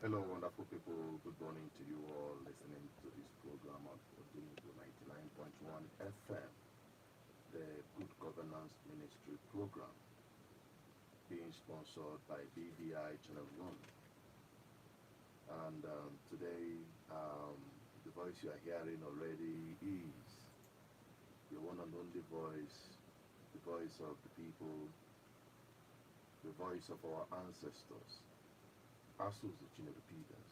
Hello, wonderful people. Good morning to you all listening to this program on Odingo 99.1 FM, the Good Governance Ministry program, being sponsored by BVI Channel 1. And today, the voice you are hearing already is the one and only voice, the voice of the people, the voice of our ancestors. Asus the Chinedu Peters,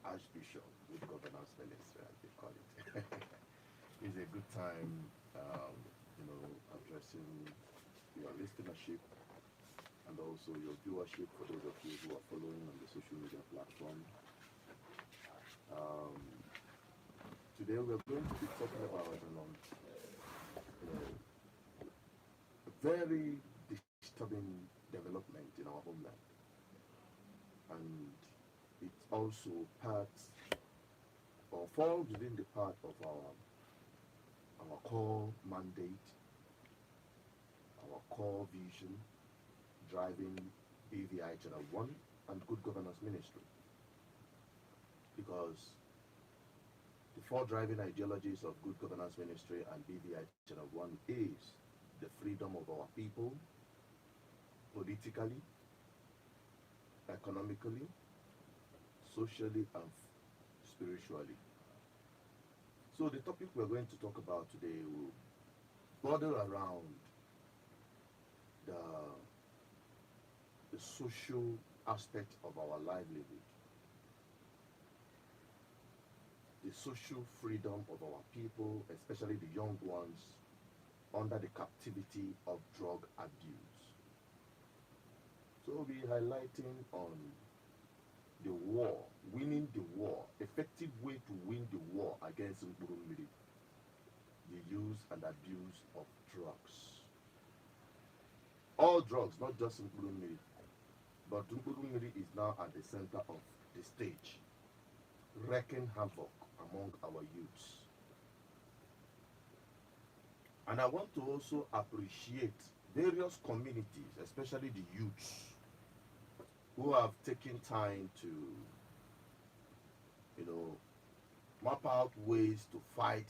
Archbishop, Good Governance Ministry, as they call it. It's a good time, addressing your listenership and also your viewership for those of you who are following on the social media platform. Today we're going to be talking about a very disturbing development in our homeland. And it's also part or falls within the part of our core mandate, our core vision, driving BVI Channel 1 and Good Governance Ministry. Because the four driving ideologies of Good Governance Ministry and BVI Channel 1 is the freedom of our people, politically, economically, socially, and spiritually. So the topic we're going to talk about today will border around the social aspect of our livelihood, the social freedom of our people, especially the young ones, under the captivity of drug abuse. So we'll be highlighting on the war, winning the war, effective way to win the war against Mmiri, the use and abuse of drugs. All drugs, not just Mmiri, but Mmiri is now at the center of the stage, wreaking havoc among our youths. And I want to also appreciate various communities, especially the youths, who have taken time to, map out ways to fight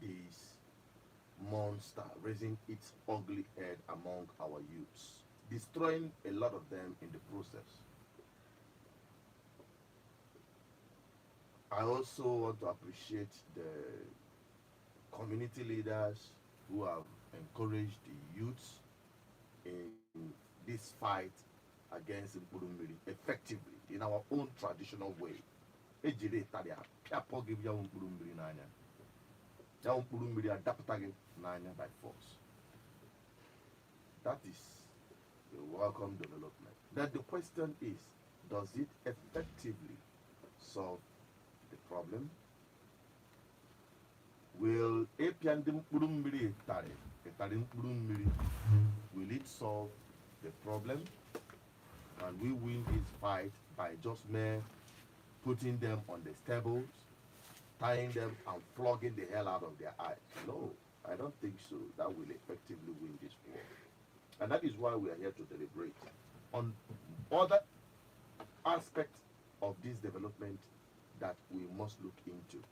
this monster raising its ugly head among our youths, destroying a lot of them in the process. I also want to appreciate the community leaders who have encouraged the youths in this fight against Mmiri effectively in our own traditional way. Ejiri Italia, Piapo give ya Mmiri n'anya. Ya Mmiri adaptagi n'anya by force. That is a welcome development. Then the question is, does it effectively solve the problem? Will Epiandi Mmiri Itali Mmiri, will it solve the problem? And we win this fight by just mere putting them on the stables, tying them and flogging the hell out of their eyes? No, I don't think so. That will effectively win this war. And that is why we are here to deliberate on other aspects of this development that we must look into,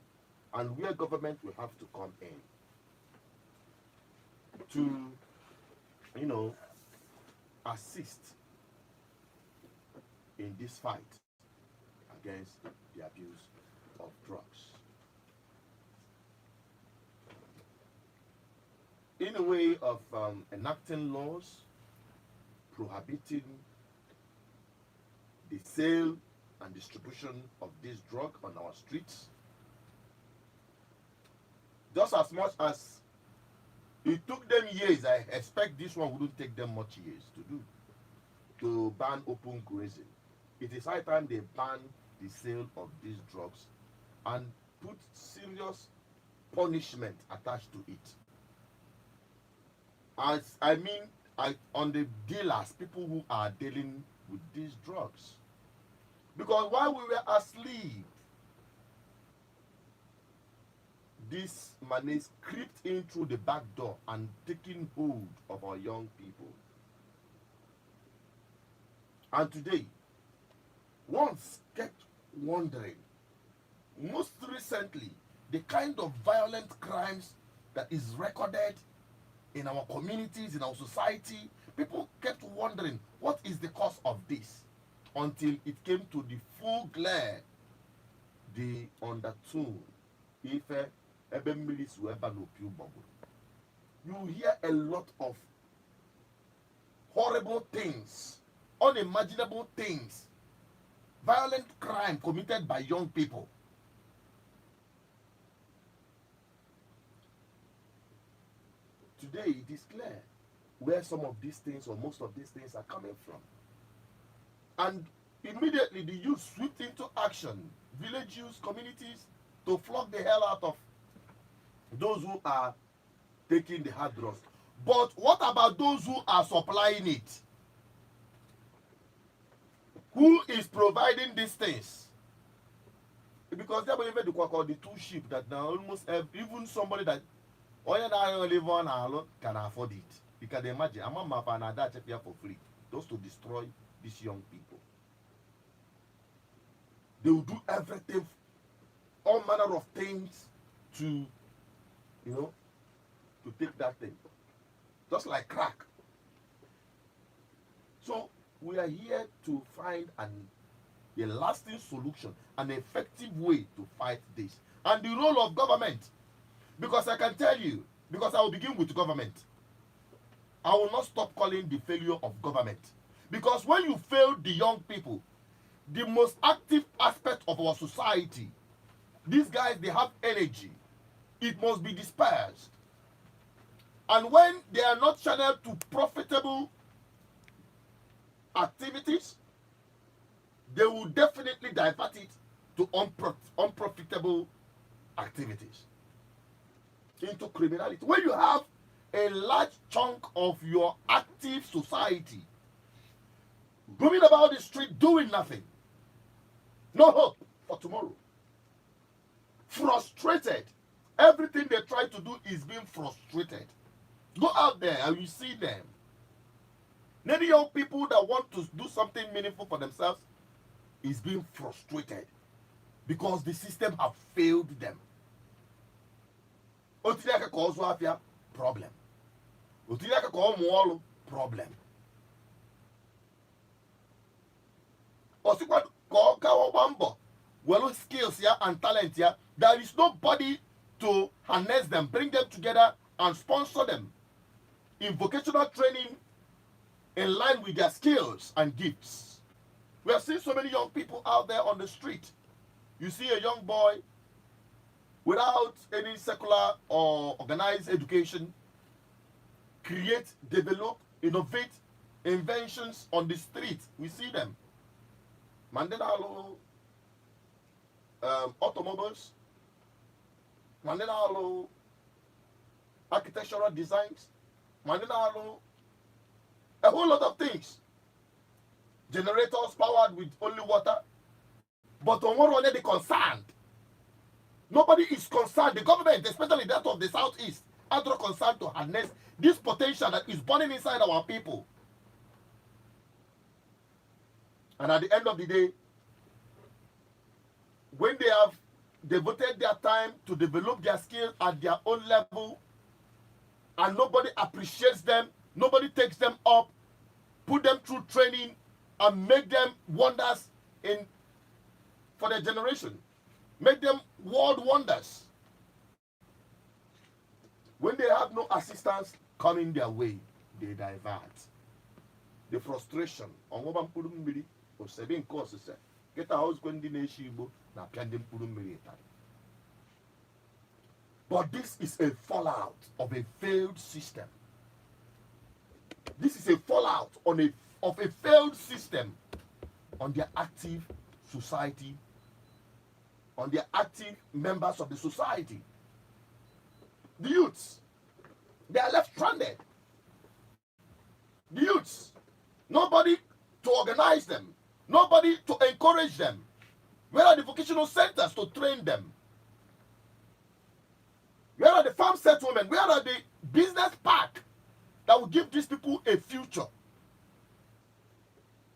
and where government will have to come in to, assist in this fight against the abuse of drugs. In a way of enacting laws prohibiting the sale and distribution of this drug on our streets, just as much as it took them years, I expect this one wouldn't take them much years to do, to ban open grazing. It is high time they ban the sale of these drugs and put serious punishment attached to it. On the dealers, people who are dealing with these drugs. Because while we were asleep, this menace crept in through the back door and taking hold of our young people. And today, once kept wondering, most recently, the kind of violent crimes that is recorded in our communities, in our society, people kept wondering, what is the cause of this? Until it came to the full glare, the undertone. Ife ebe mmiri si ebe n'opi ụgbọgwụ. You hear a lot of horrible things, unimaginable things, violent crime committed by young people. Today it is clear where some of these things or most of these things are coming from. And immediately the youth swept into action, village youth, communities, to flog the hell out of those who are taking the hard drugs. But what about those who are supplying it? Who is providing these things? Because they have even the two sheep that now almost have, even somebody that live on alone can afford it. You can imagine, I'm a map and that here for free, just to destroy these young people. They will do everything, all manner of things to, to take that thing. Just like crack. So we are here to find a lasting solution, an effective way to fight this. And the role of government, because I can tell you, because I will begin with government. I will not stop calling the failure of government. Because when you fail the young people, the most active aspect of our society, these guys, they have energy. It must be dispersed. And when they are not channeled to profitable activities, they will definitely divert it to unprofitable activities, into criminality. When you have a large chunk of your active society roaming about the street doing nothing, no hope for tomorrow, frustrated, everything they try to do is being frustrated. Go out there and you see them. Many young people that want to do something meaningful for themselves is being frustrated because the system have failed them. Otiliaka cause wafia problem. Otiliaka cause muolo problem. Osikwa ko kawo bambo. Well, skills here and talent here. There is nobody to harness them, bring them together, and sponsor them in vocational training in line with their skills and gifts. We have seen so many young people out there on the street. You see a young boy without any secular or organized education create, develop, innovate inventions on the street. We see them. Mandela automobiles, Mandela architectural designs, Mandela a whole lot of things. Generators powered with only water. But on what are they concerned? Nobody is concerned. The government, especially that of the southeast, are not concerned to harness this potential that is burning inside our people. And at the end of the day, when they have devoted their time to develop their skills at their own level, and nobody appreciates them, nobody takes them up, put them through training, and make them wonders for their generation. Make them world wonders. When they have no assistance coming their way, they divert. The frustration on Mkpuru Mmiri of 7 courses. Get a house when the nation na piande Mkpuru Mmiri. But this is a fallout of a failed system. This is a fallout of a failed system on their active society, on the active members of the society. The youths, they are left stranded. The youths, nobody to organize them, nobody to encourage them. Where are the vocational centers to train them? Where are the farm settlements? Where are the business park that will give these people a future?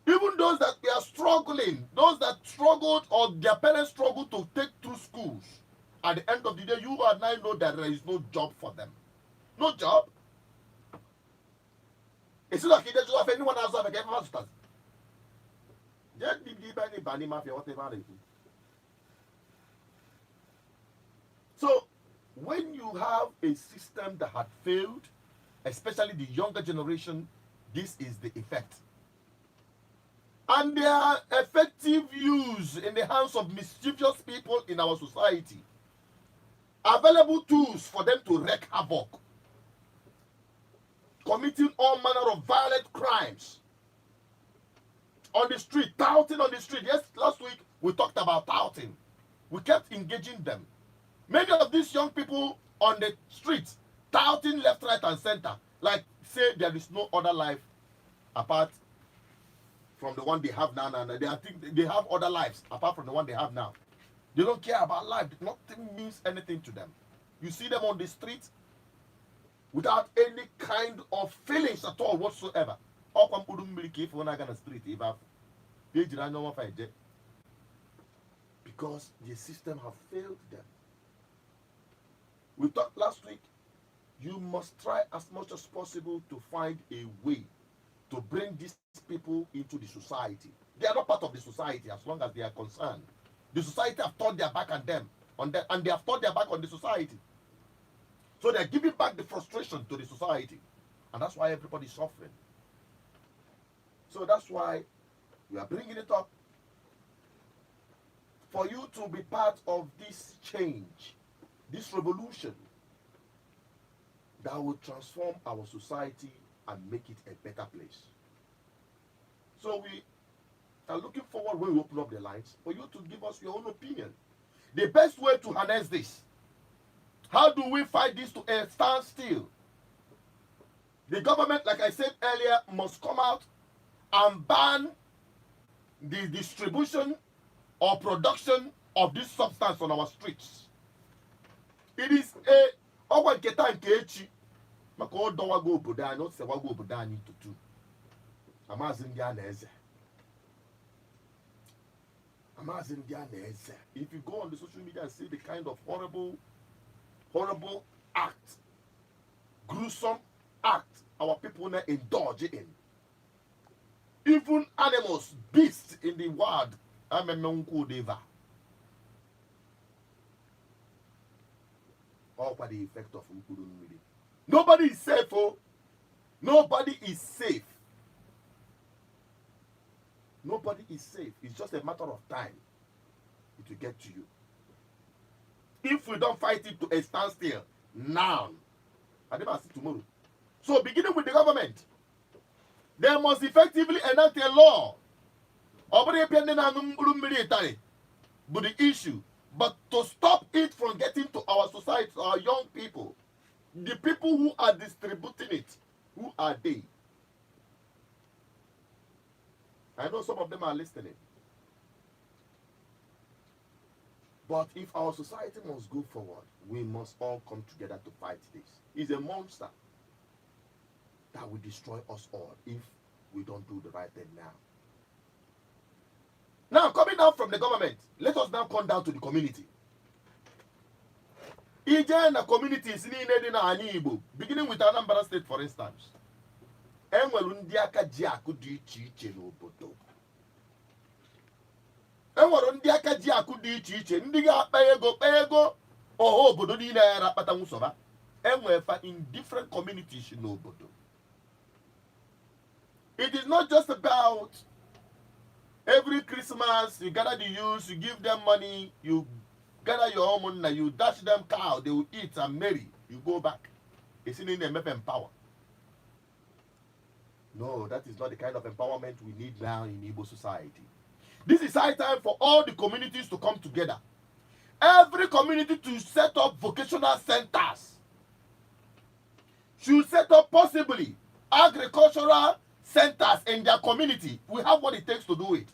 Even those that we are struggling struggling, those that struggled or their parents struggled to take through schools, at the end of the day, you and I know that there is no job for them. No job. It's not like you just have anyone else have a game masters. Just give any banny mafia whatever they do. So when you have a system that had failed, especially the younger generation, this is the effect. And there are effective use in the hands of mischievous people in our society. Available tools for them to wreak havoc, committing all manner of violent crimes on the street, touting on the street. Yes, last week we talked about touting. We kept engaging them. Many of these young people on the streets, touting left, right, and center, like say there is no other life apart from the one they have now. They have other lives apart from the one they have now. They don't care about life. Nothing means anything to them. You see them on the street without any kind of feelings at all whatsoever. Because the system have failed them. We talked last week, you must try as much as possible to find a way to bring these people into the society. They are not part of the society as long as they are concerned. The society have turned their back on them, and they have turned their back on the society. So they're giving back the frustration to the society. And that's why everybody's suffering. So that's why we are bringing it up. For you to be part of this change, this revolution that will transform our society and make it a better place. So we are looking forward when we open up the lines for you to give us your own opinion. The best way to harness this, how do we fight this to a standstill? The government, like I said earlier, must come out and ban the distribution or production of this substance on our streets. It is a if you go on the social media and see the kind of horrible act, gruesome act our people now indulge in, even animals, beasts in the wild, all by the effect of Mkpuru. Nobody is safe, oh. Nobody is safe. Nobody is safe. It's just a matter of time. It will get to you. If we don't fight it to a standstill now, I never see tomorrow. So beginning with the government, they must effectively enact a law. But the issue, but to stop it from getting to our society, our young people, the people who are distributing it, who are they? I know some of them are listening. But if our society must go forward, we must all come together to fight this. It's a monster that will destroy us all if we don't do the right thing now. Now, coming out from the government, let us now come down to the community. In the communities in Igbo, beginning with Anambra State, for instance, enwere ndị aka ji akụ dị iche iche n'obodo. Enwere ndị aka ji akụ dị iche iche, ndị ga-akpa ego ọha obodo niile ya akpata nwụsọba. Enwere in different communities n'obodo. It is not just about every Christmas you gather the youth, you give them money, you gather your own money, you dash them cow, they will eat and marry, you go back. It's in the empower. No, that is not the kind of empowerment we need now in Igbo society. This is high time for all the communities to come together. Every community to set up vocational centers. Should set up possibly agricultural centers in their community. We have what it takes to do it.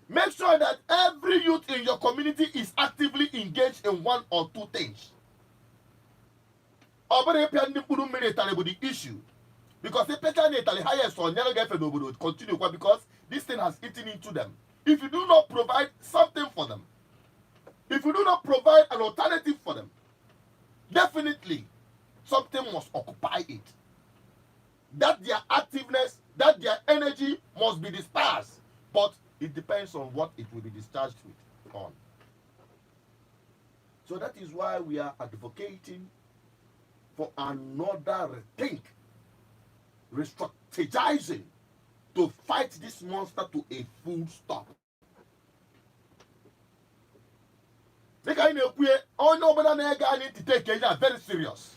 Make sure that every youth in your community is actively engaged in one or two things. The issue. Because the highest on never get continue because this thing has eaten into them. If you do not provide something for them, if you do not provide an alternative for them, definitely something must occupy it. That their activeness, that their energy must be dispersed. But it depends on what it will be discharged with on. So that is why we are advocating for another rethink, re-strategizing to fight this monster to a full stop. They need to take Kenya very serious.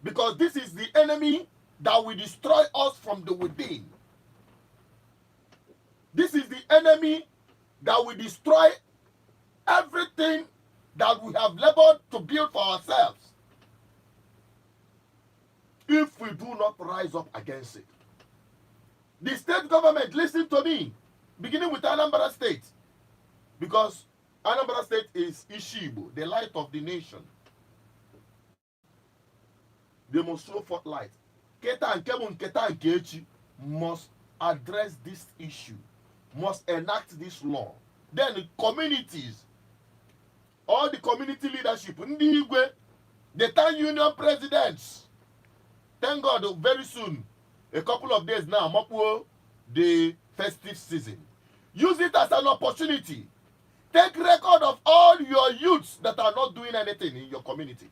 Because this is the enemy that will destroy us from the within. This is the enemy that will destroy everything that we have labored to build for ourselves if we do not rise up against it. The state government, listen to me, beginning with Anambra State, because Anambra State is Ishibu, the light of the nation. They must show forth light. Keta and Kemu and Keta and Kechi must address this issue, must enact this law. Then the communities, all the community leadership, the town union presidents, thank God, very soon, a couple of days now, Mkpuru, the festive season. Use it as an opportunity. Take record of all your youths that are not doing anything in your community.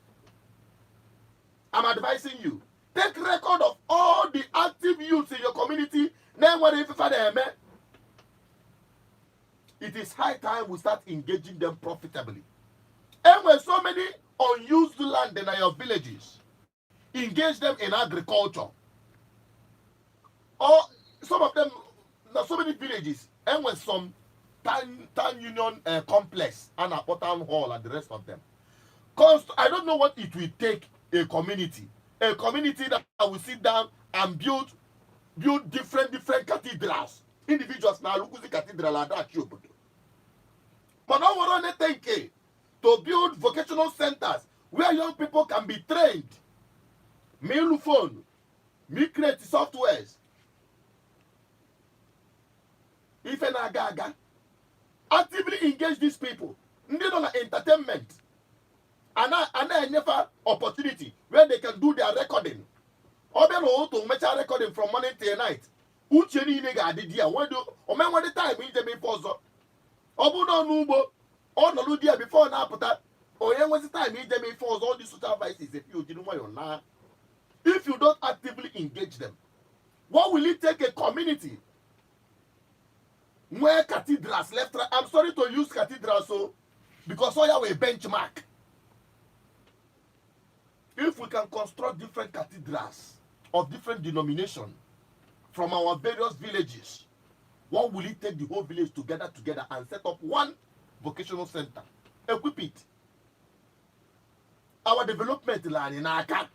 I'm advising you. Take record of all the active youths in your community. It is high time we start engaging them profitably. And when so many unused land in your villages, engage them in agriculture. Or some of them, so many villages, and when some town union complex and a town hall and the rest of them. I don't know what it will take a community that will sit down and build different cathedrals. Individuals now look at the cathedral and that you. But now we're on a 10K to build vocational centers where young people can be trained. Mail phone, me create softwares. If an agaga, actively engage these people. They don't entertainment. And I never opportunity where they can do their recording. Or they to make a recording from morning till night. Uche ni nega adidia. When the time we me for so. Obu no nubo. Or no ludia before na puta. Or when the time we me for all these social vices. If you don't actively engage them, what will it take a community where cathedrals left? I'm sorry to use cathedrals so because all have a benchmark. If we can construct different cathedrals of different denomination from our various villages, what will it take the whole village together and set up one vocational center? Equip it. Our development line in Aka.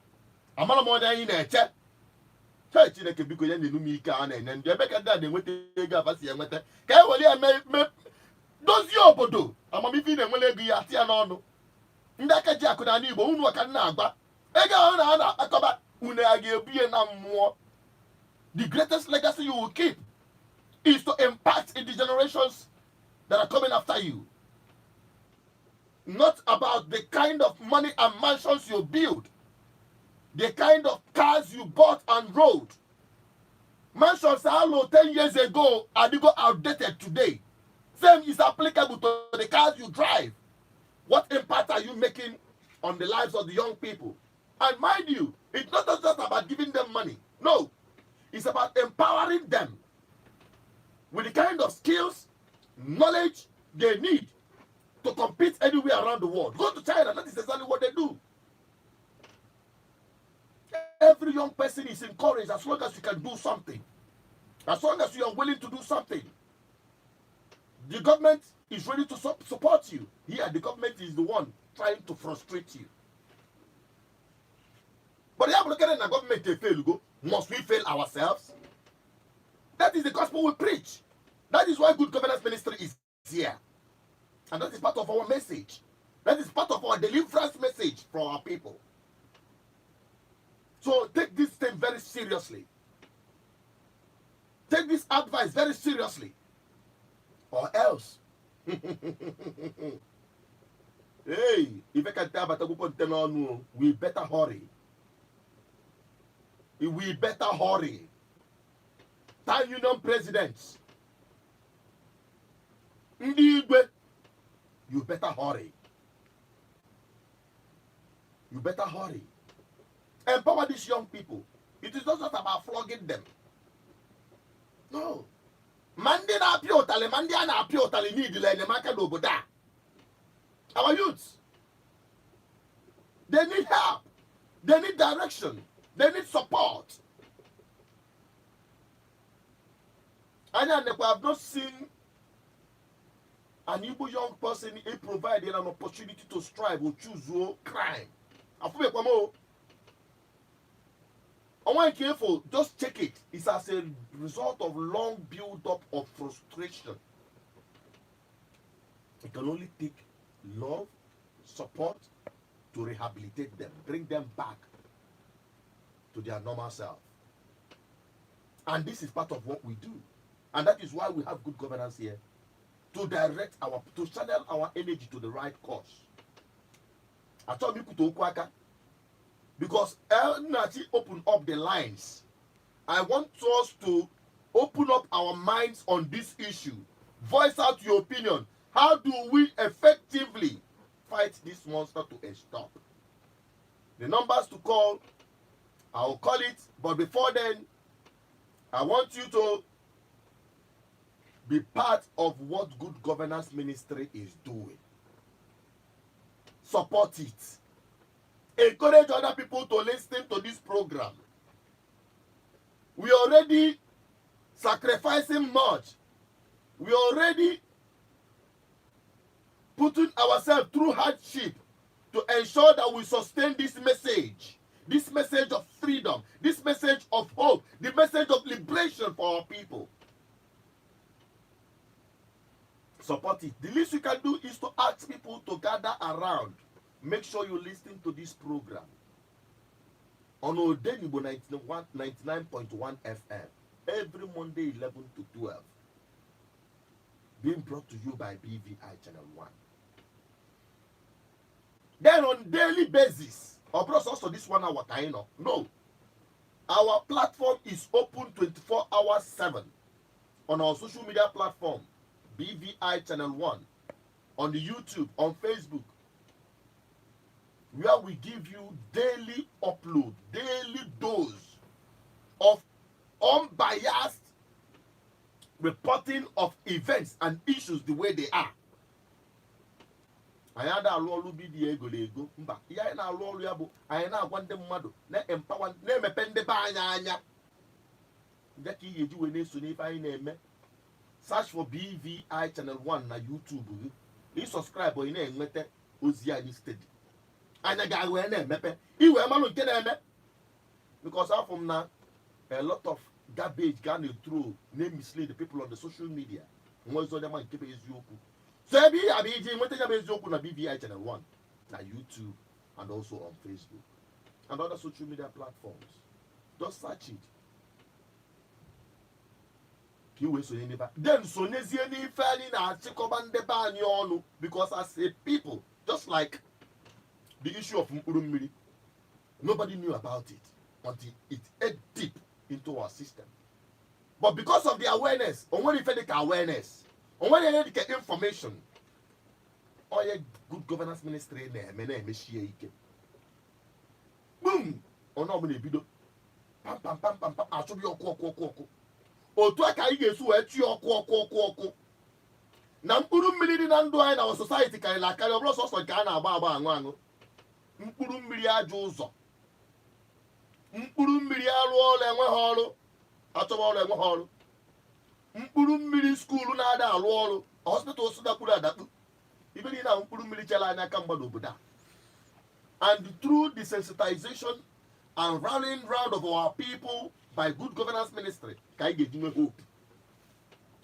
Amala more than in a chat. Church in a Kibiko and the Lumika and the Becca Dad and with the Gavasi and with the Kawali and those Yobodo. I'm a meeting and Malay Atiano. Ndaka Jakuna, Unwaka the greatest legacy you will keep is to impact in the generations that are coming after you. Not about the kind of money and mansions you build, the kind of cars you bought and rode. Mansions are low 10 years ago and they go outdated today. Same is applicable to the cars you drive. What impact are you making on the lives of the young people? And mind you, it's not just about giving them money. No, it's about empowering them with the kind of skills, knowledge they need to compete anywhere around the world. Go to China, that is exactly what they do. Every young person is encouraged as long as you can do something. As long as you are willing to do something. The government is ready to support you. Here, the government is the one trying to frustrate you. But the applicant and the government they fail to go. Must we fail ourselves? That is the gospel we preach. That is why good governance ministry is here. And that is part of our message. That is part of our deliverance message for our people. So take this thing very seriously. Take this advice very seriously, or else. Hey, if I can tell about we better hurry. We better hurry. Town Union presidents, you better hurry. You better hurry. Empower these young people. It is not just about flogging them. No. Mandi na piotale, mandi na piotale need the market oboda. Our youths, they need help. They need direction. They need support. And I have not seen an Igbo young person provided an opportunity to strive or choose crime. I want you careful, just check it. It's as a result of long build-up of frustration. It can only take love, support to rehabilitate them, bring them back to their normal self. And this is part of what we do. And that is why we have good governance here, to direct to channel our energy to the right course. I told you to Okwaka, because El Nati opened up the lines. I want us to open up our minds on this issue. Voice out your opinion. How do we effectively fight this monster to a stop? The numbers to call, I'll call it, but before then, I want you to be part of what Good Governance Ministry is doing. Support it. Encourage other people to listen to this program. We are already sacrificing much. We are already putting ourselves through hardship to ensure that we sustain this message of freedom, this message of hope, the message of liberation for our people. Support it. The least you can do is to ask people to gather around. Make sure you listen to this program on Odenibo 99.1 FM every Monday 11 to 12, being brought to you by BVI Channel 1. Then on daily basis, or also this 1 hour kind of no, our platform is open 24 hours 7 on our social media platform, BVI Channel 1, on the YouTube, on Facebook, where we give you daily upload, daily dose of unbiased reporting of events and issues the way they are. I had a role be the ego, but I na role yabo, I na want them mado, na empower, name a pende banya. That you do when if I name search for BVI Channel 1 na YouTube. You subscribe or you name mete Ozia steady. And a guy will name mepe. You will man get them because half from now a lot of garbage gone through name mislead the people on the social media. Most of them are keeping his yoku. So I be what yoku na BVI Channel 1 na YouTube and also on Facebook and other social media platforms. Just search it. Then so nezieni feli na chikobande ba nyonu because as a people, just like the issue of Mmiri, nobody knew about it until it ate deep into our system. But because of the awareness, on when you feel the awareness, on when you get information, all your Good Governance Ministry boom! On how many video? Pam pam pam pam pam. I show you oko. Otu aka ị ga-esu wee chi ọkụ na mkpụrụ mmiri dị na ndụ anyị na society karịrị akarị, ọ bụrụ sọsọ nke a na-agba aṅụ mkpụrụ mmiri ajọ ụzọ, mkpụrụ mmiri arụ ọrụ enweghị ọrụ, achọba ọrụ enweghị ọrụ, mkpụrụ mmiri skuulu na-ada arụ ọrụ, hospital sụdakwuru adakpu, ibe niile na mkpụrụ mmiri chere anya aka mgbada obodo a. And through the sensitization and rallying round of our people by Good Governance Ministry, can you give me hope?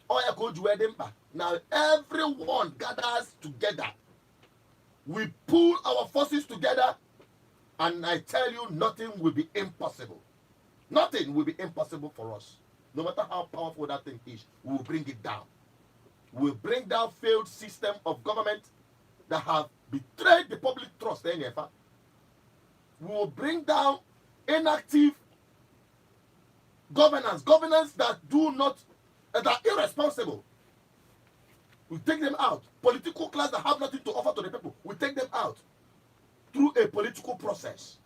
Oh, yeah, coach, where them back. Now everyone gathers together. We pull our forces together, and I tell you, nothing will be impossible. Nothing will be impossible for us. no matter how powerful that thing is, we will bring it down. We will bring down failed system of government that have betrayed the public trust. We will bring down inactive governance that are irresponsible. We take them out. Political class that have nothing to offer to the people, we take them out through a political process,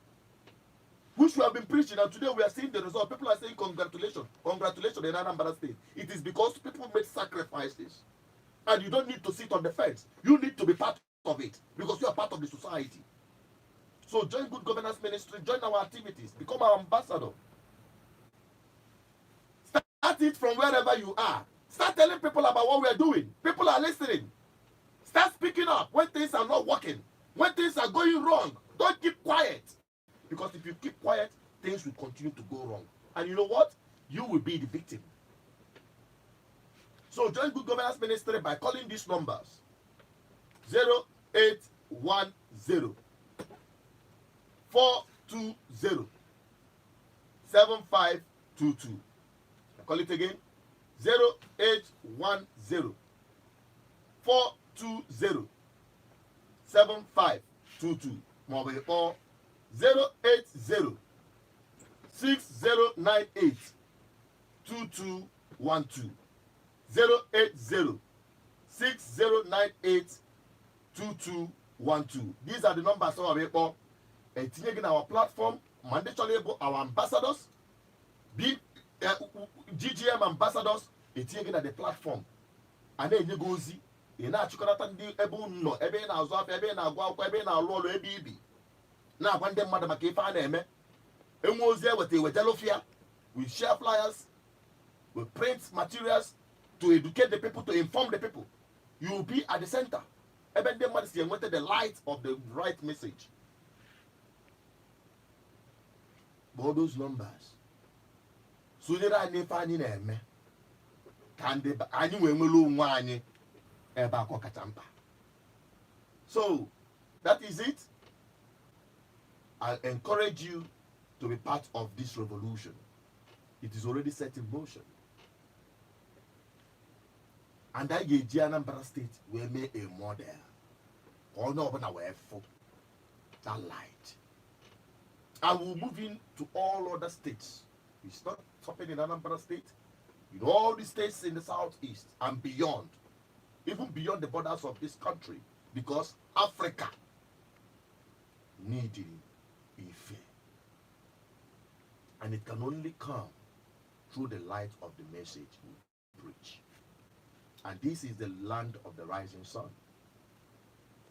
which we have been preaching, and today we are seeing the result. People are saying congratulations in Anambra State. It is because people made sacrifices, and you don't need to sit on the fence. You need to be part of it because you are part of the society. So join Good Governance Ministry, join our activities, become our ambassador. Start it from wherever you are. Start telling people about what we are doing. People are listening. Start speaking up when things are not working, when things are going wrong. Don't keep quiet. Because if you keep quiet, things will continue to go wrong. And you know what? You will be the victim. So join Good Governance Ministry by calling these numbers. 0810 420 7522. I call it again. 0810 420 7522. Mobile or 080 6098 2212. 080 6098 2212. These are the numbers of our in our platform. Mandatory our ambassadors, GGM ambassadors, in at the platform. And then you go see. In our chocolate no, ebe na azụ afọ, ebe na agwa akwụkwọ, ebe na alụ ọrụ, ebe ibi na-agwa ndị mmadụ maka ife a na-eme. Enwe ozi eweta we share flyers, we print materials to educate the people, to inform the people. You will be at the center. Ebe ndị mmadụ si enweta the light of the right message. But all those numbers, sonyere anyị ife anyị na-eme ka ndị anyị wee nwere onwe anyị. So that is it. I encourage you to be part of this revolution. It is already set in motion. And I gave Anambra State will make a model. All no but aware for that light. And we'll move into all other states. It's not stopping in Anambra State, in all the states in the southeast and beyond. Even beyond the borders of this country, because Africa needed Ife. And it can only come through the light of the message we preach. And this is the land of the rising sun.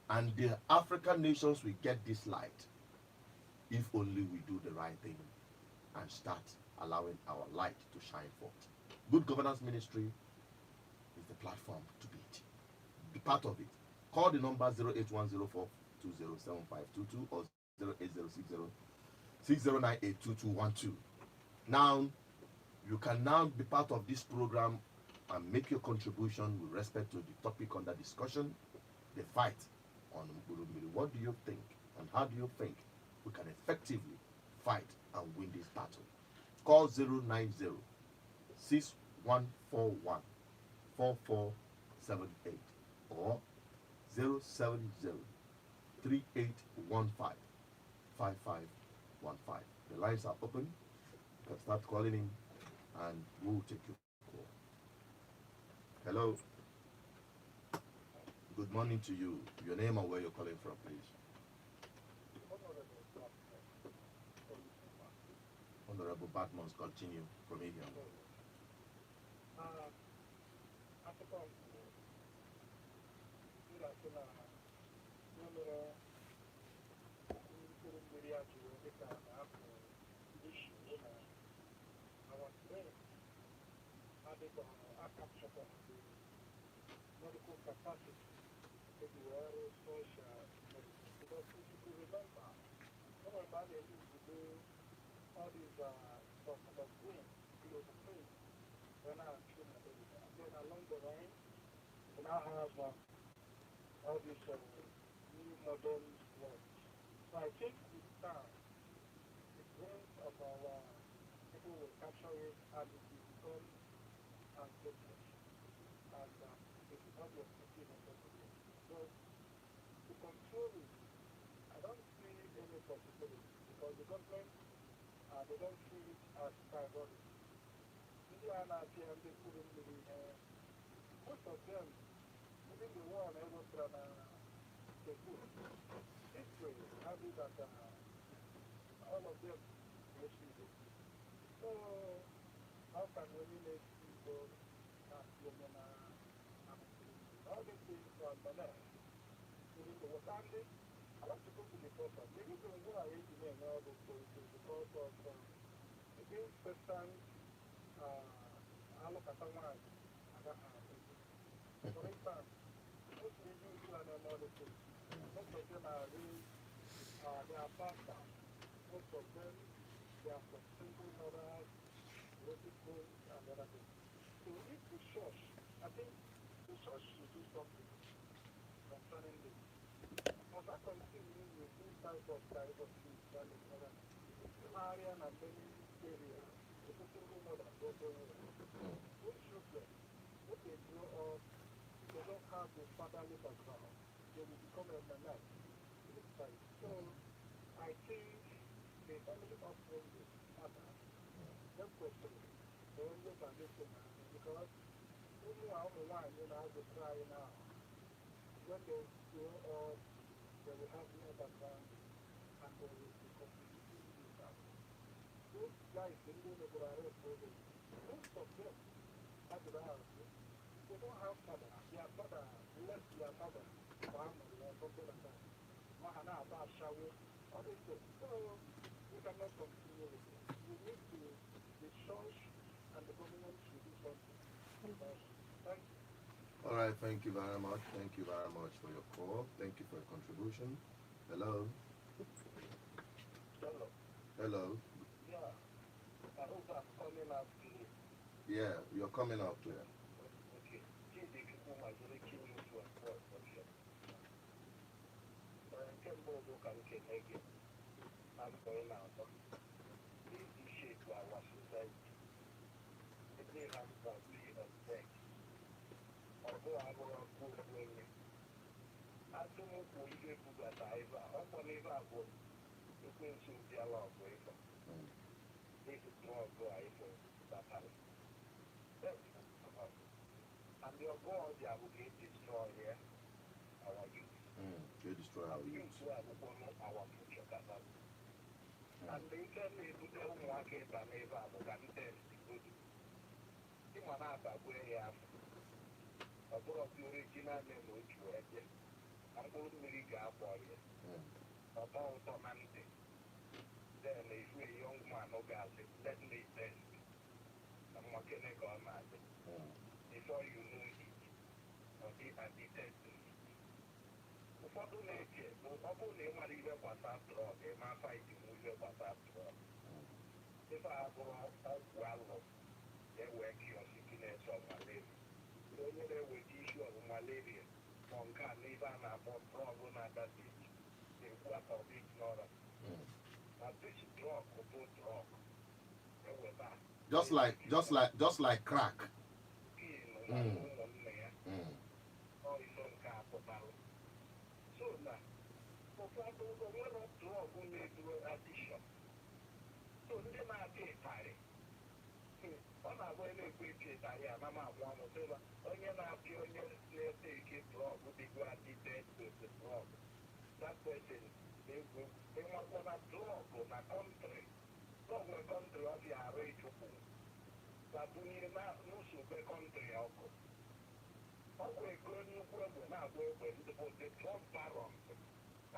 And the African nations will get this light if only we do the right thing and start allowing our light to shine forth. Good Governance Ministry is the platform to be part of it. Call the number 08104207522 or 08060982212. Now, you can now be part of this program and make your contribution with respect to the topic under discussion, the fight on Mmiri. What do you think and how do you think we can effectively fight and win this battle? Call 090 6141 4478 or 070 3815 5515. The lines are open. You can start calling in and we'll take your call. Hello. Good morning to you. Your name and where you're calling from, please. Honorable Batmans, continue from here. Medical capacity, social, because if you remember, they used to do all these stuff about doing, when I and then along the line, we now have all these new modern words. So I think with time, the brains of our people will capture it and it will become was putting in the video. But to control it, I don't see any possibility because the government, they don't see it as priority. Indiana and they put in most of them, even the one I was from the good. History, how did that all of them receive it. So, how can we make people not women all these things are bananas? Even the Whatapp, I want to go to the person. The reason why I hate the all those places because of against persons, I look at someone and that for instance, most reviews and all the things, most of them are really, they are pastors. Most of them, they are from single mothers, related homes, and other things. So if the church, I think the church should do something concerning this. Because I continue with this type of diversity and other Marian and many areas, the single mothers go everywhere. Those children, if they grow up, they don't have the fatherly background, they will become a menace to the society. So I think the family upbringing matters. That question, they will look at this thing because even our one, as they try now, when they grow up, they will have no background and they will be completely without. Those guys, they don't know what I have most of them, as the house, they don't have father. Their father left their mother, family, or something like that. Mahana, Bashawi, all these things. So, we cannot continue with it. We need to, the church and the government should do something. Thank you. All right, thank you very much. Thank you very much for your call. Thank you for your contribution. Hello. Hello. Hello. Yeah. I hope I'm coming out today. Yeah, you're coming up there. Okay. See the people might really kill you to a point. Kembo can get again. I'm going out. This is shape to our society. It may have to be a thing. Although I will go with me. I don't know who you do that I ever. Upon ever go. It means you'll be allowed to ever. This is not go for that time. And your God, they will get destroyed here. Our youth. They destroy our youth. Our future. And they can do their own market and never can test the good. You want to have where you have a lot of the original name which you had. I'm going to make a boy about humanity. Then, if we're a young man, no gas, let me test. I'm not going to go mad. Before you know it, and the test. Ụfọdụ na-eche ọ bụrụ na ị mara ihe gbasara drọg ịma faịtị nwe ihe gbasara drọg ife a bụrụ ọgwụ alụ ga-ewe kiosiki of malaria onye na-eweta isi ọgwụ malaria ma nke a n'ibe a na-akpọ drọg na-adabeji na-ekwu aka ọ bụ ignorant na this drug bụ drug eweta just like crack. ụmụnne ya ọ ife nke a pụtara so na ụfọdụ onwere drọg na-edu adishọn so ndị na-apịa ịtarị ọ na-abụ na-ekwe echi ịtarị a mama agwa ọnụ sịba onye na-apịa onye na-ete ike drọg dịgo adịted with drọg that person na-egwu ịnwakwa na drọg na kọntrị drọg na kọntrị ọ dị arụ ịchụpụ babunye na n'usoro kọntrị ọkụ ọgwụ ego nnukwu egbe na-agba egbe ndị bụ ndị drọg baron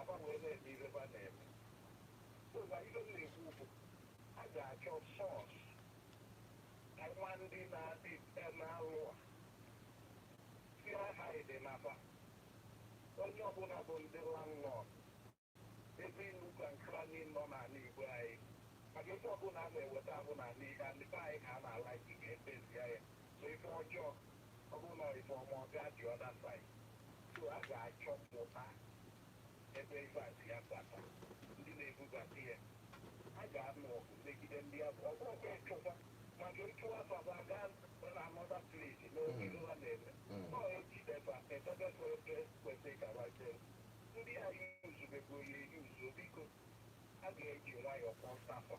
aba wee na-eme ihe ba na-eme ụwa ihe na-ekwu bụ a ga-achọ sọs ka nwa ndị na-adị na-alụ a fia ha dị n'aba onye ọbụla bụ ndị landlord ebe nnukwu nkrani nọ n'ala Igbo anyị maka ife ọbụla a na-eweta abụ n'ala Igbo ndị be anyị ka a na-ala ikike ebezie ya so ife ọjọọ ọbụla ife ọma ọ gaa dị ọda said so a ga-achọpụta ebe ife a si ya bata ndị na-ebubata ya a ga-anụ ọgụ megide ndị abụ ọgwụgwọ ịchụkwa maka ịchụwa baba gaa na anọda plesi n'oge ha na-eme ọ ejidefa ga-eji nwayọọ kpọsafọ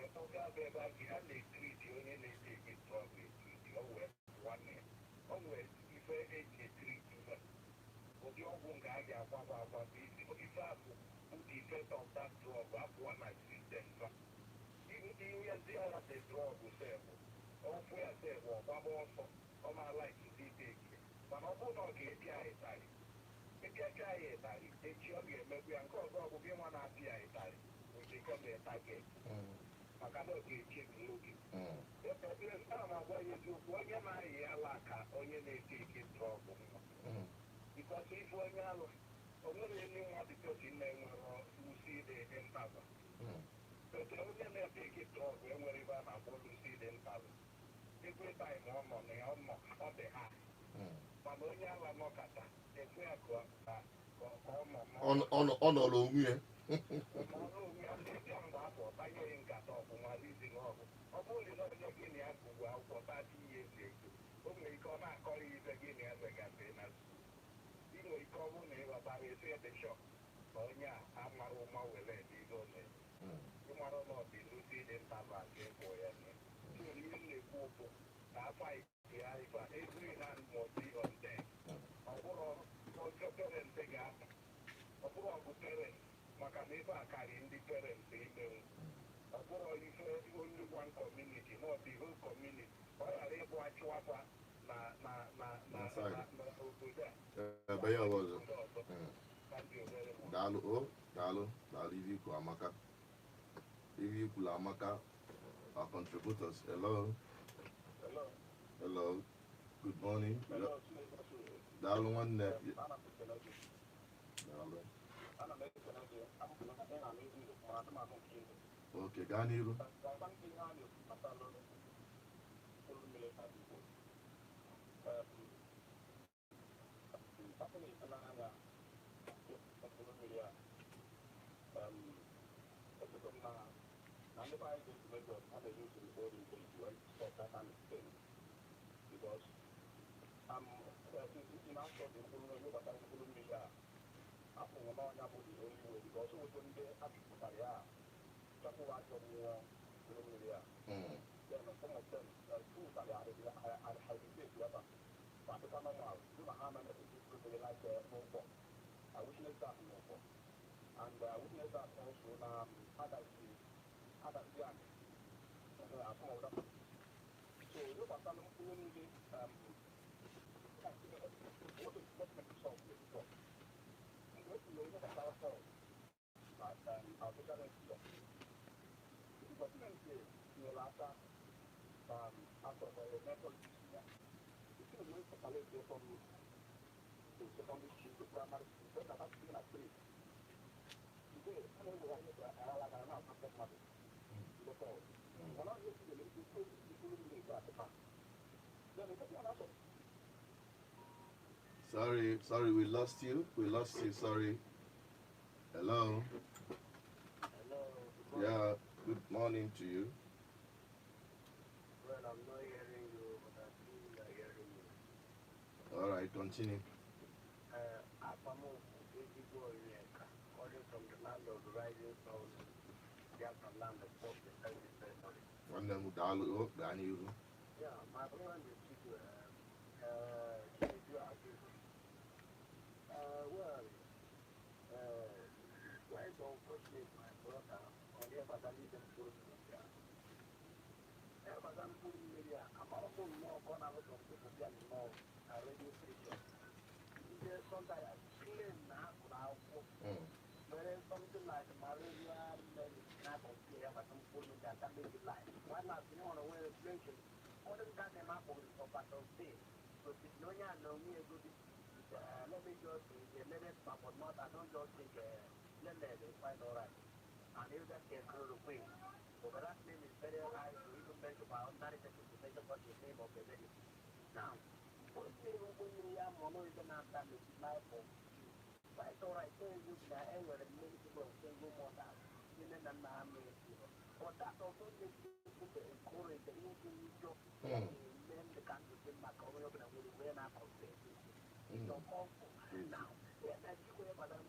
ịkpọga bụ ebe a ga na-etriti onye na-eji drọg etriti o wee nwanne ya o nwere ife eji etriti ụdị ọgwụ nke a ga-akwaba akwaba ife afụ ụdị ife tọta drọg apụọ na sistem fa ihe ndị ọra dị drọg sebụ ọfụ ya sebụ ọgbaba ọsọ ọ maala ikike ike mana ọ bụrụ na ọ ga-ebi anyị tarị ịbịacha anyị ịtarị echi ọ ga-emegbu ya nke ọzọ ọgwụgwụ ịnwa na-apịa anyị tarị taget maka na ọ ga-echebi n'oge ana m agwa ya eziokwu onye na-ayị ala ka onye na-eke eke drọg nwa bikọs ife onye alụ o nwere ndị nwa dịkosi na-enwere lusi dị ntaba otu onye na-eke eke drọg enwere ebe a na-akpọ lusi dị ntaba ekwe taim ọ nọ na ya ọ dị ha mana onye ala nọkata ekwe ya ka ọ nọrọ onwe ya mgbe afọ banyeghị nkata ọbụnwa rizin ọgụ ọ bụrụ na onye gị na ya gụgụ akwụkwọ 30 years ago o nwere ike ọ na-akọrọ ife gị na ya zegafe na ị nwere ike ọ bụrụ na ịghọtara esi ede shọp na onye a amara ụma were ego ole ịmara na ọdịnusi dị ntaba nke ịkwụ ya nye ihe m na-ekwu ụkwụ na afọ ya ife every hand must be on deck ọ bụrụ ọjọọ parent ga-apụ ọ bụrụ ọgụ parent maka na ebe a karị ndị parents imenwu ọ bụrụ ife only one community not the whole community ọ ghara ịbụ achụwafa na obodo a ebe ya ọzọ daalụ ive ikwu amaka ive ikwulu amaka our contributors hello good morning daalụ nwanne daalụ oke gaa n'iru Sorry, we lost you, sorry. Hello. Yeah, good morning to you. Well, I'm not hearing you, but I think you are hearing me. All right, continue. Calling from the land of the rising sun, from land of hope, the service territory. Yeah, my brother is quite unfortunate, my brother, and if I can even put it in there. If I can put it in there, I'm also more gonna look at people getting more radio station. There's sometimes I feel now, whereas something like malaria, not on here, but some food that can make it life. Why not? You want to wear a blanket? All the time, I'm up on the part of day. So, if no one knows me, let me just let it pop or not. I don't just think, let it find all right. And if that can go away, but that name is very high to even mention my own 90% to mention what the name of the lady. Now, what do you when you are mono is an answer to life for you? Right, all right, so you can ever many people single mother, you know, and I'm but that also makes people encourage the individual men the country in my community and we were not compared. It's so awful. Now, when I do have a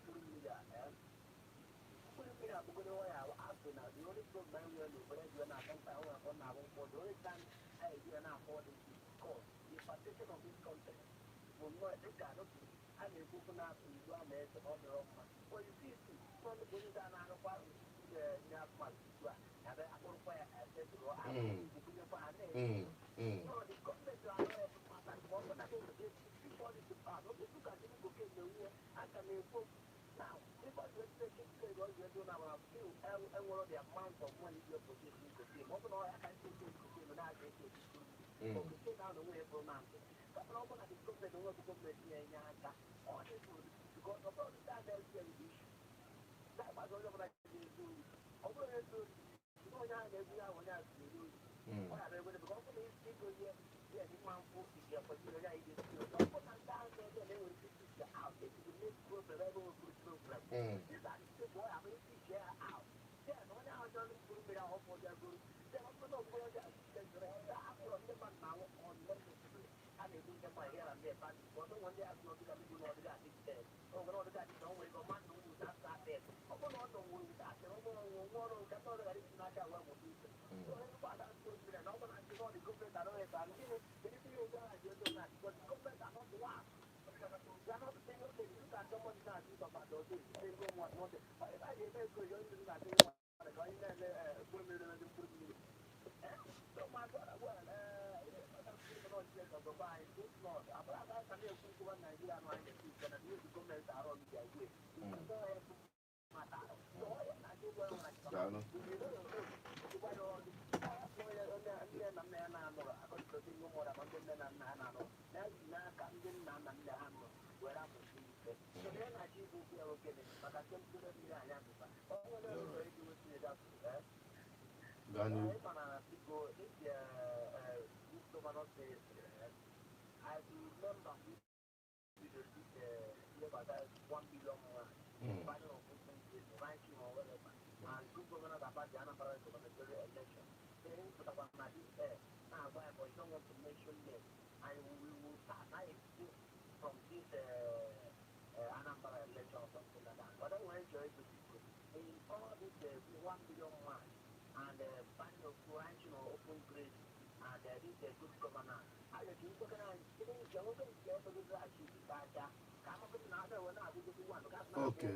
Okay.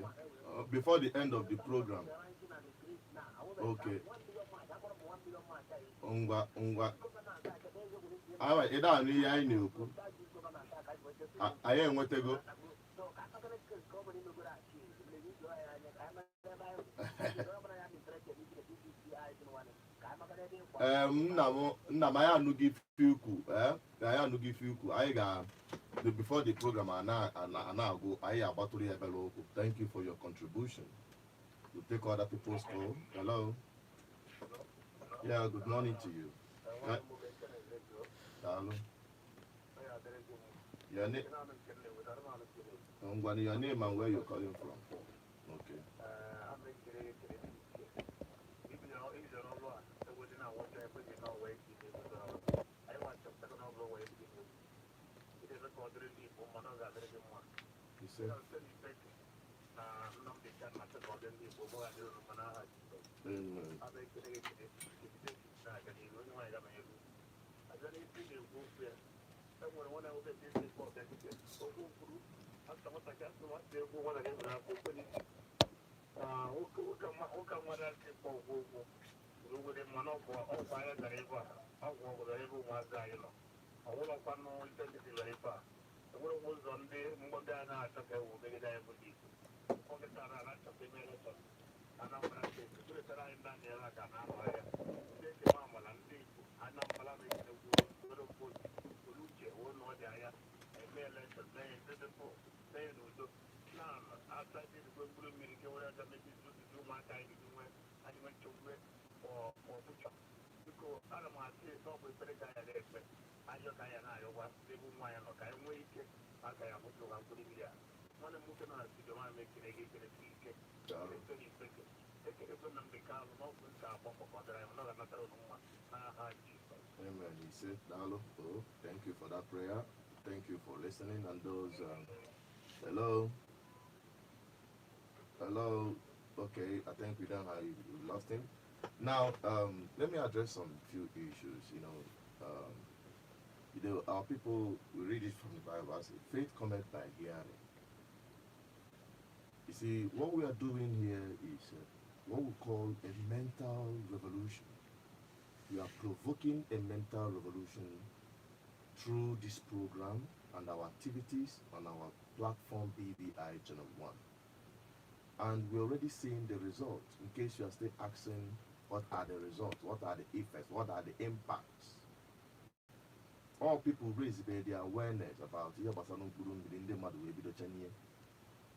Before the end of the program. Okay. Ngwa. Alright, ị da-anụ ihe anyị na-ekwu. Anyị enwetago. Nna m anyị anụghị ife ukwu. Anyị anụghị ife ukwu. Anyị ga before the program na-agụ anyị agbatụrụ ya ebere okwu. Thank you for your contribution. You take other people's call. Hello. Yeah, good morning to you. Hello. Your name and where you're calling from. Okay. You see? Amen. He said, Dalo, oh, thank you for that prayer. Thank you for listening. And those, hello. Hello. Okay, I think we don't have we lost him. Now, let me address some few issues. Our people we read it from the Bible as faith cometh by hearing. You see, what we are doing here is what we call a mental revolution. We are provoking a mental revolution through this program and our activities on our platform BVI Channel 1. And we're already seeing the results. In case you are still asking, what are the results? What are the effects? What are the impacts? All people raise their awareness about Mkpuru.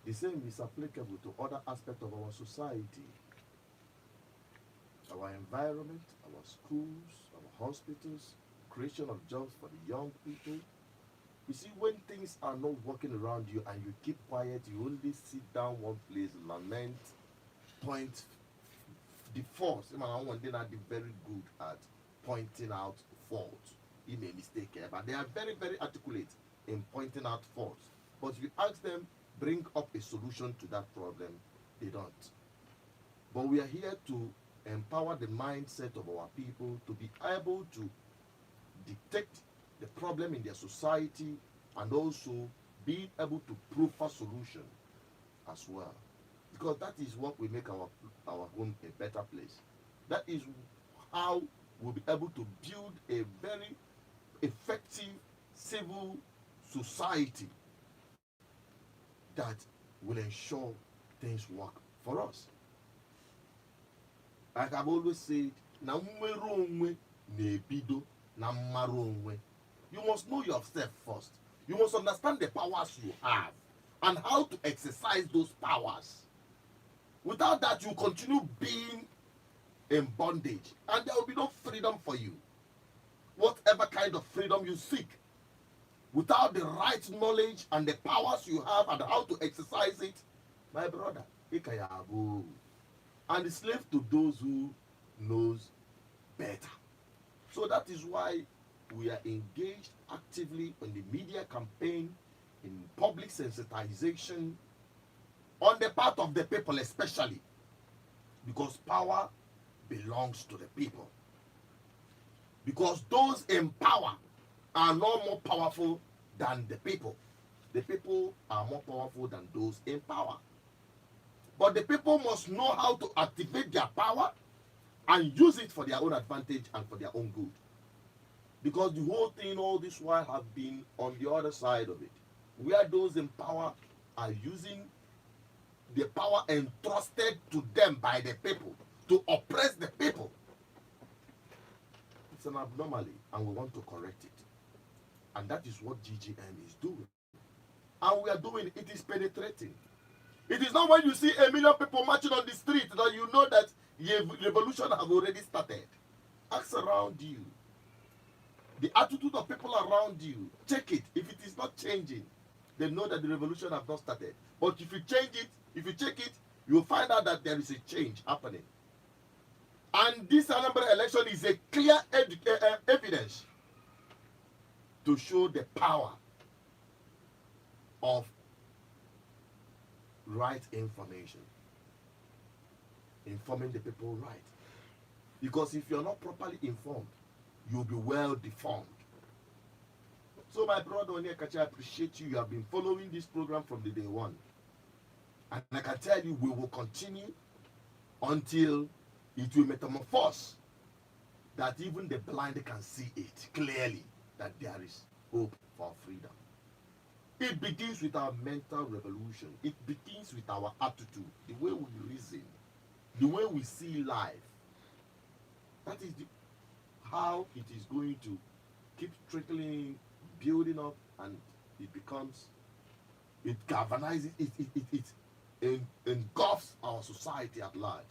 The same is applicable to other aspects of our society, our environment, our schools, our hospitals, creation of jobs for the young people. You see, when things are not working around you and you keep quiet, you only sit down one place, lament, point the faults. They're not very good at pointing out faults. He made mistake here, but they are very, very articulate in pointing out faults. But if you ask them, bring up a solution to that problem, they don't. But we are here to empower the mindset of our people to be able to detect the problem in their society and also be able to proffer solution as well. Because that is what will make our home a better place. That is how we'll be able to build a very effective civil society that will ensure things work for us. Like I've always said, na nnwere onwe na-ebido na mmara onwe. You must know yourself first. You must understand the powers you have and how to exercise those powers. Without that, you continue being in bondage and there will be no freedom for you. Whatever kind of freedom you seek, without the right knowledge and the powers you have and how to exercise it, my brother, ikayabu. And slave to those who knows better. So that is why we are engaged actively in the media campaign, in public sensitization, on the part of the people especially, because power belongs to the people. Because those in power are no more powerful than the people. The people are more powerful than those in power. But the people must know how to activate their power and use it for their own advantage and for their own good. Because the whole thing all this while have been on the other side of it, where those in power are using the power entrusted to them by the people to oppress the people. It's an abnormality and we want to correct it. And that is what GGM is doing. And we are doing it. It is penetrating. It is not when you see 1 million people marching on the street that you know that the revolution has already started. Ask around you. The attitude of people around you, check it. If it is not changing, then know that the revolution has not started. But if you change it, if you check it, you will find out that there is a change happening. And this Anambra election is a clear evidence to show the power of right information. Informing the people right. Because if you're not properly informed, you'll be well deformed. So my brother Onyekachi, I appreciate you. You have been following this program from the day one. And I can tell you we will continue until it will metamorphose that even the blind can see it clearly that there is hope for freedom. It begins with our mental revolution. It begins with our attitude, the way we reason, the way we see life. That is how it is going to keep trickling, building up, and it becomes, it galvanizes, it engulfs our society at large.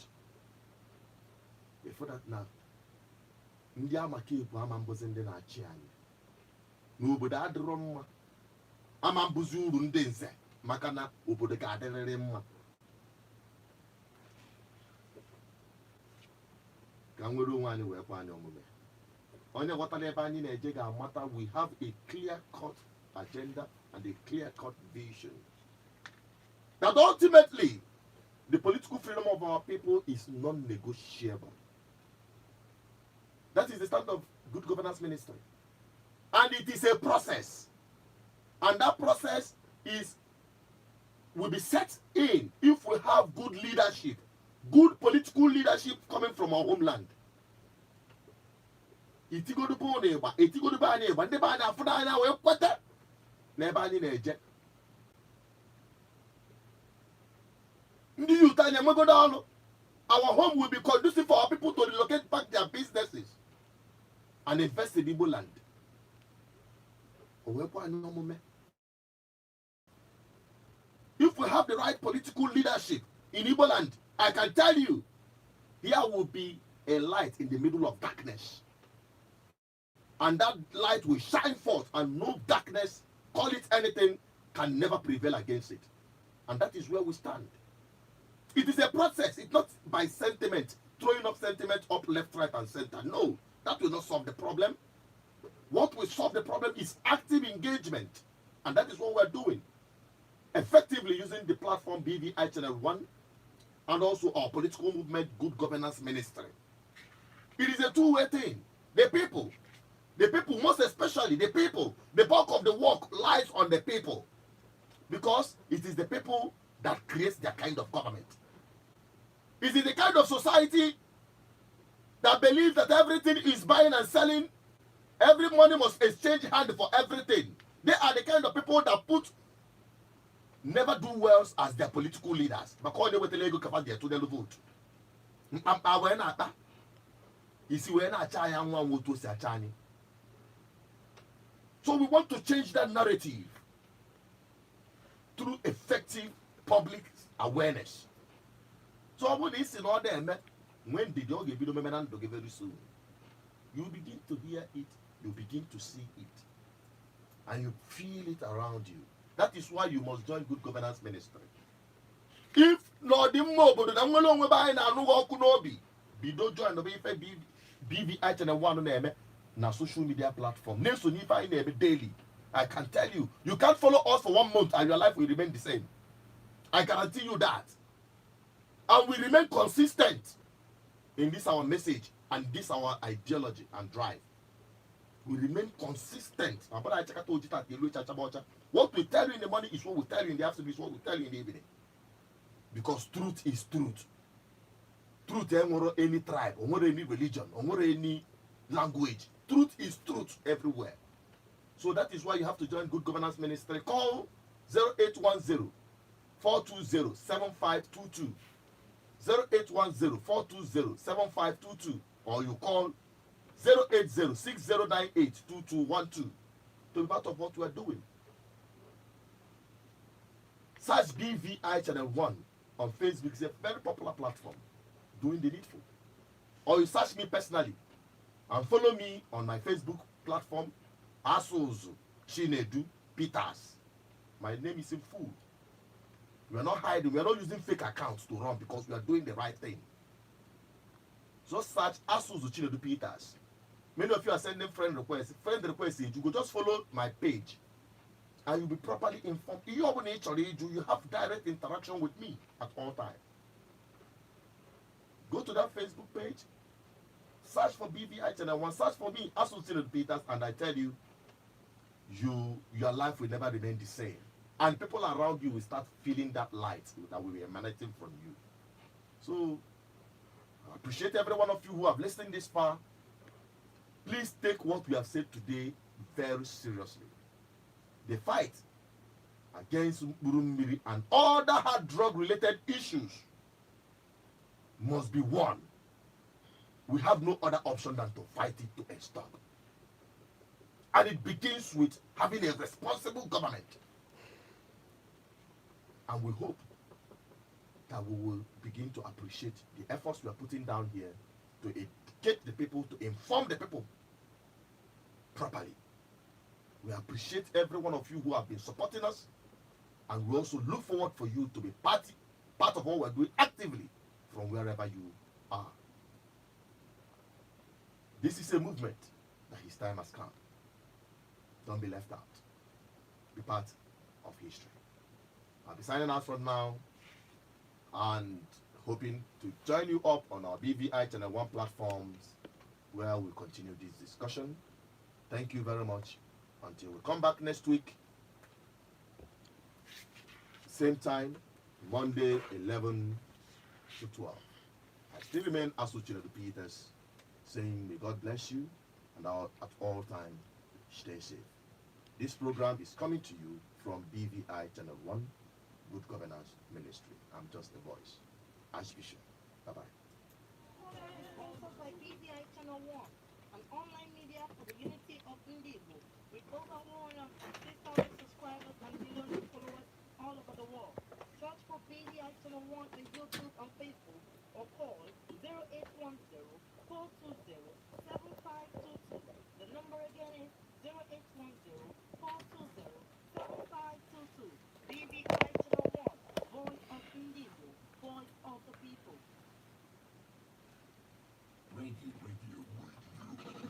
Before that now, ndị amaka ebu ama mbuzi ndị na-achị anyị n'obodo adịrọ mma, ama mbuzi uru ndị nze maka na obodo ga-adịrịrị mma. Ka nwere onwe anyị wee kwa anyị omume. Onye ghọtara ebe anyị na-eje ga-amata we have a clear-cut agenda and a clear-cut vision. That ultimately the political freedom of our people is non-negotiable. That is the stand of Good Governance Ministry. And it is a process. And that process will be set in if we have good leadership, good political leadership coming from our homeland. Our home will be conducive for our people to relocate back their businesses and invest in Igbo land. If we have the right political leadership in Igbo land, I can tell you, there will be a light in the middle of darkness. And that light will shine forth, and no darkness, call it anything, can never prevail against it. And that is where we stand. It is a process. It's not by sentiment, throwing up sentiment up left, right, and center. No, that will not solve the problem. What will solve the problem is active engagement. And that is what we're doing. Effectively using the platform BVI Channel 1 and also our political movement, Good Governance Ministry. It is a two-way thing. The people, most especially the people, the bulk of the work lies on the people. Because it is the people that creates their kind of government. It is the kind of society that believes that everything is buying and selling. Every money must exchange hand for everything. They are the kind of people that never do well as their political leaders. Because they will tell you to the vote. So we want to change that narrative through effective public awareness. So I want this in order, when the dog give you very soon, you begin to hear it, you begin to see it, and you feel it around you. That is why you must join Good Governance Ministry. If not the mobile, I'm going to buy Bido join the BVI Channel 1 na social media platform. Daily. I can tell you, you can't follow us for 1 month and your life will remain the same. I guarantee you that. And we remain consistent in this our message and this our ideology and drive. We remain consistent. What we tell you in the morning is what we tell you in the afternoon, is what we tell you in the evening. Because truth is truth. Truth ain't more any tribe, or more any religion, or more any language. Truth is truth everywhere. So that is why you have to join Good Governance Ministry. Call 0810-420-7522. 0810-420-7522. Or you call 080-6098-2212 to be part of what we are doing. Search BVI Channel 1 on Facebook. It's a very popular platform doing the needful. Or you search me personally and follow me on my Facebook platform, Asuzu Chinedu Peters. My name is in full. We are not hiding. We are not using fake accounts to run because we are doing the right thing. Just search Asuzu Chinedu Peters. Many of you are sending friend requests. Friend requests, you go just follow my page and you'll be properly informed. You have direct interaction with me at all times. Go to that Facebook page, search for BVI Channel 1, search for me, Asuzu Chinedu Peters, and I tell you, your life will never remain the same. And people around you will start feeling that light that will be emanating from you. So, I appreciate every one of you who have listened this far. Please take what we have said today very seriously. The fight against Mmiri and other hard drug-related issues must be won. We have no other option than to fight it to a stop. And it begins with having a responsible government. And we hope that we will begin to appreciate the efforts we are putting down here to educate the people, to inform the people properly. We appreciate every one of you who have been supporting us, and we also look forward for you to be part of what we're doing actively from wherever you are. This is a movement that his time has come. Don't be left out. Be part of history. I'll be signing out from now. and hoping to join you up on our BVI Channel 1 platforms where we'll continue this discussion. Thank you very much. Until we come back next week, same time, Monday, 11 to 12. I still remain associated with Peters, saying may God bless you and at all times stay safe. This program is coming to you from BVI Channel 1, Good Governance Ministry. I'm just a voice. Archbishop. Bye-bye. Is sponsored by BVI Channel 1, an online media for the unity of Mmiri, with over 150,000 subscribers and millions of followers all over the world. Search for BVI Channel 1 on YouTube and Facebook, or call 0810 420 7522. The number again is 0810 420 7522. BVI Channel 1, voice of Mmiri, voice of the people. Radio